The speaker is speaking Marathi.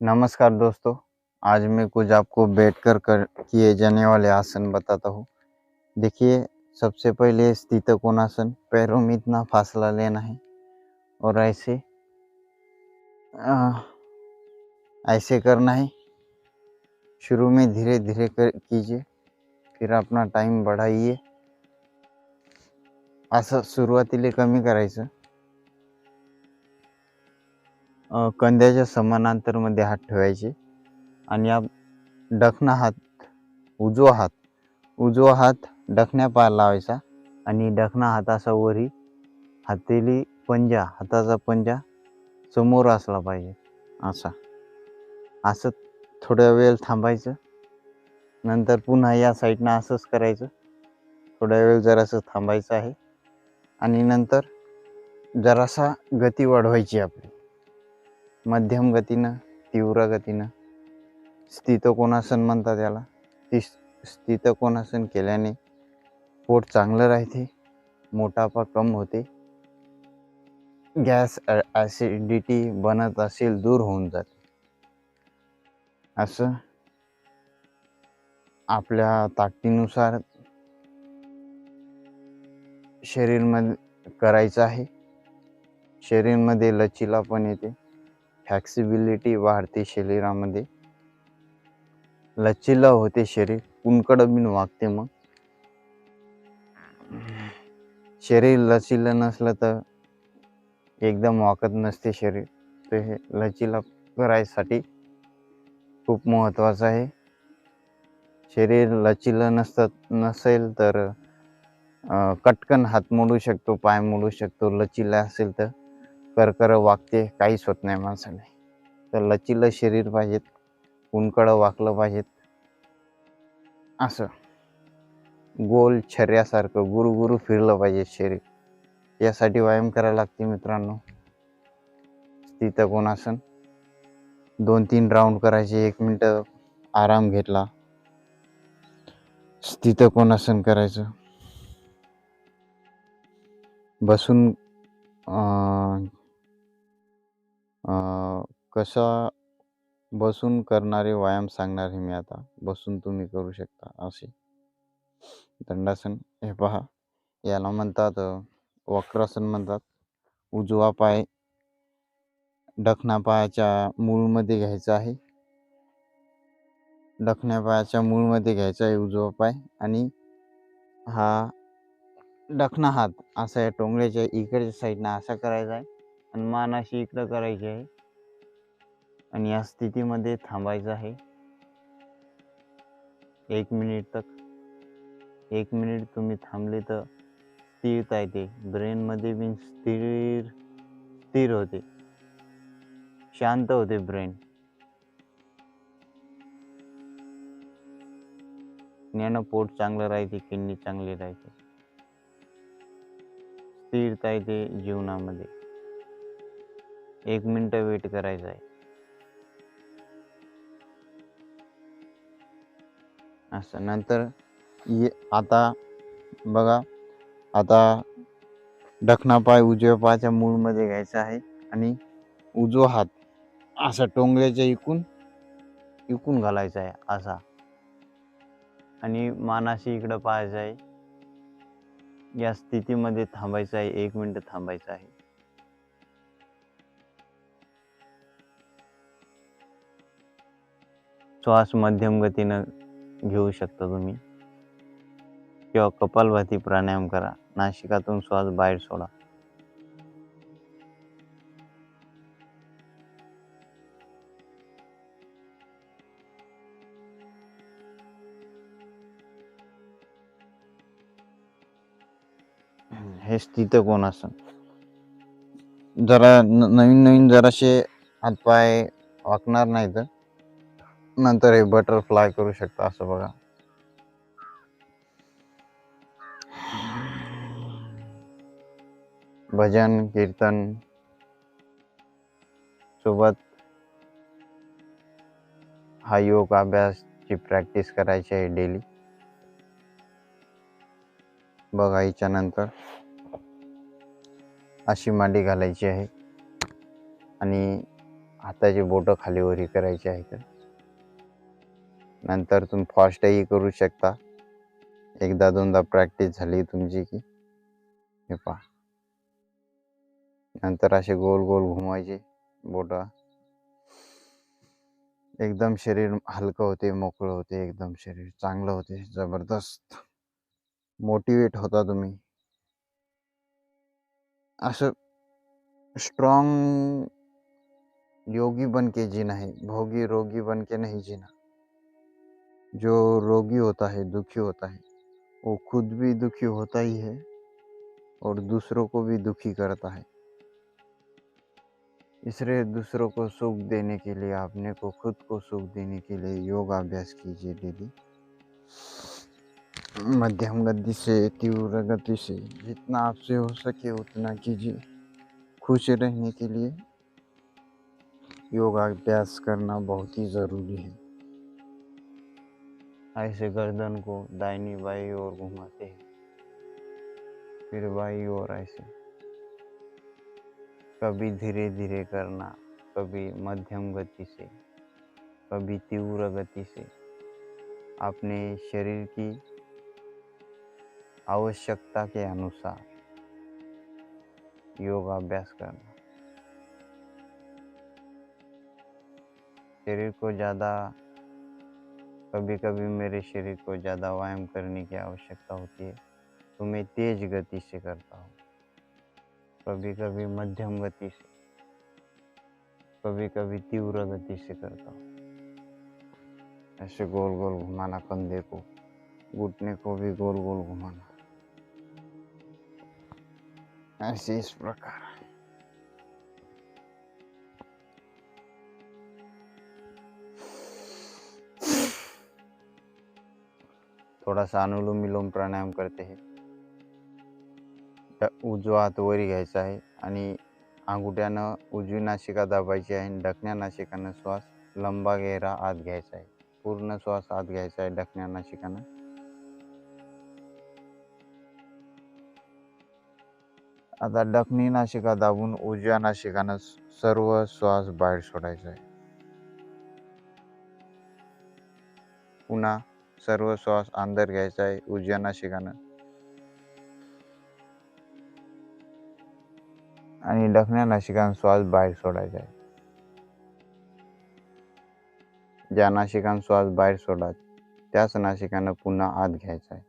नमस्कार दोस्तों। आज मैं कुछ आपको बैठकर किए जाने वाले आसन बताता हूँ। देखिए, सबसे पहले स्थित कोणासन, पैरों में इतना फासला लेना है और अ, ऐसे करना है। शुरू में धीरे धीरे कर कीजिए, फिर अपना टाइम बढ़ाइए। असं सुरुवातीला कमी करायचं। कंध्याच्या समानांतरमध्ये हात ठेवायचे आणि डखना हात, उजवा हात डखण्या पायाला लावायचा आणि डखना हात असा वरी, हाताचा पंजा समोर असला पाहिजे. असं थोड्या वेळ थांबायचं. नंतर पुन्हा या साईडनं असंच करायचं. थोड्या वेळ जरासं थांबायचं आहे आणि नंतर जरासा गती वाढवायची आपली. मध्यम गतीनं, तीव्र गतीनं. स्थित कोणासन म्हणतात याला. स्थित कोणासन केल्याने पोट चांगलं राहते, मोटापा कम होते, गॅस ॲसिडिटी बनत असेल दूर होऊन जाते. असं आपल्या ताकदीनुसार शरीरमध्ये करायचं आहे. शरीरमध्ये लचीलापण येते, फ्लेक्सिबिलिटी वाढते, शरीरामध्ये लचीला होते शरीर, कुणकड बिन वागते. मग शरीर लचीलं नसलं तर एकदम वाकत नसते शरीर. तर हे लचीला करायसाठी खूप महत्त्वाचं आहे. शरीर लचीलं नसेल तर कटकन हात मोडू शकतो, पाय मोडू शकतो. लचीला असेल तर करकर वागते, काहीच होत नाही माणसाला. तर लचीलं शरीर पाहिजेत, कुणकडं वाकलं पाहिजेत. असं गोल छर्यासारखं गुरु फिरलं पाहिजे शरीर. यासाठी व्यायाम करायला लागते मित्रांनो. स्थित कोणासन 2-3 राऊंड करायचे. 1 मिनिट आराम घेतला. स्थित कोणासन करायचं. बसून बसून करणारे व्यायाम सांगणार आहे मी आता. बसून तुम्ही करू शकता असे. दंडासन हे पहा, याला म्हणतात वक्रासन म्हणतात. उजवा पाय डखना पायाच्या मूळमध्ये घ्यायचा आहे. डखण्या पायाच्या मूळमध्ये घ्यायचा आहे उजवा पाय आणि हा डखना हात असा या टोंगळ्याच्या इकडच्या साईडनं असा करायचा आहे आणि मान अशी इकडं करायची आहे आणि या स्थितीमध्ये थांबायचं आहे 1 मिनिट तक. 1 मिनिट तुम्ही थांबले तर स्थिरता येते. ब्रेनमध्ये बिन स्थिर होते, शांत होते ब्रेन. यानं पोट चांगलं राहते, किडनी चांगली राहते, स्थिरता येते जीवनामध्ये. 1 मिनिट वेट करायचं आहे. असं नंतर आता बघा, आता डखना पाय उजव्या पायाच्या मूळमध्ये घ्यायचा आहे आणि उजवा हात असा टोंगळ्याच्या इकून घालायचा आहे असा आणि मानाशी इकडं पाहायचं आहे. या स्थितीमध्ये थांबायचं आहे. 1 मिनिट थांबायचं आहे. श्वास मध्यम गतीनं घेऊ शकता तुम्ही किंवा कपालभाती प्राणायाम करा. नासिकातून श्वास बाहेर सोडा. हे स्थित कोणासन. जरा नवीन जराशे हातपाय वाकणार नाही तर नंतर हे बटरफ्लाय करू शकता. असं बघा, भजन कीर्तन सोबत हा योग अभ्यासची प्रॅक्टिस करायची आहे डेली. बघा, याच्यानंतर अशी मांडी घालायची आहे आणि हाताची बोटं खाली वरी करायची आहेत. नंतर तुम्ही फास्टही करू शकता. एकदा दोनदा प्रॅक्टिस झाली तुमची की हे पहा. नंतर असे गोल गोल घुमवायचे बोटं. एकदम शरीर हलकं होते, मोकळं होते, एकदम शरीर चांगलं होते, जबरदस्त मोटिवेट होता तुम्ही. असं स्ट्रॉन्ग योगी बन के जीना है, भोगी रोगी बन के नहीं जीना. जो रोगी होता है, दुखी होता है, वो खुद भी दुखी होता ही है और दूसरों को भी दुखी करता है. इसलिए दूसरों को सुख देने के लिए, अपने को खुद को सुख देने के लिए योगाभ्यास कीजिए डेली. मध्यम गति से, तीव्र गति से, जितना आपसे हो सके उतना कीजिए. खुश रहने के लिए योगाभ्यास करना बहुत ही ज़रूरी है. ऐसे गर्दन को दाहिनी बाई ओर घुमाते हैं, फिर बाई ओर ऐसे. कभी धीरे धीरे करना, कभी मध्यम गति से, कभी तीव्र गति से. अपने शरीर की आवश्यकता के अनुसार योगाभ्यास करना. शरीर को ज़्यादा, कभी कभी मेरे शरीर को ज़्यादा व्यायाम करने की आवश्यकता होती है तो मैं तेज गति से करता हूँ, कभी कभी मध्यम गति से, कभी कभी तीव्र गति से करता हूँ. ऐसे गोल गोल घुमाना कंधे को, घुटने को भी गोल गोल घुमाना, ऐसे इस प्रकार. थोड़ा सा अनुलोम विलोम प्राणायाम करते हैं. उजवा हात वरी घ्यायचा आहे आणि अंगुठ्यानं उजवी नासिका दाबायची आहे. डकण्या नासिकानं श्वास लंबा गहरा आत घ्यायचा आहे. पूर्ण श्वास आत घ्यायचा आहे डकण्या नासिकानं. आता डकणी नासिका दाबून उजव्या नासिकानं सर्व श्वास बाहेर सोडायचा आहे. पुन्हा सर्व श्वास अंदर घ्यायचा आहे उजव्या नासिकानं आणि डकण्या नासिकानं श्वास बाहेर सोडायचा आहे. ज्या नासिकानं श्वास बाहेर सोडा त्याच नासिकानं पुन्हा आत घ्यायचा आहे.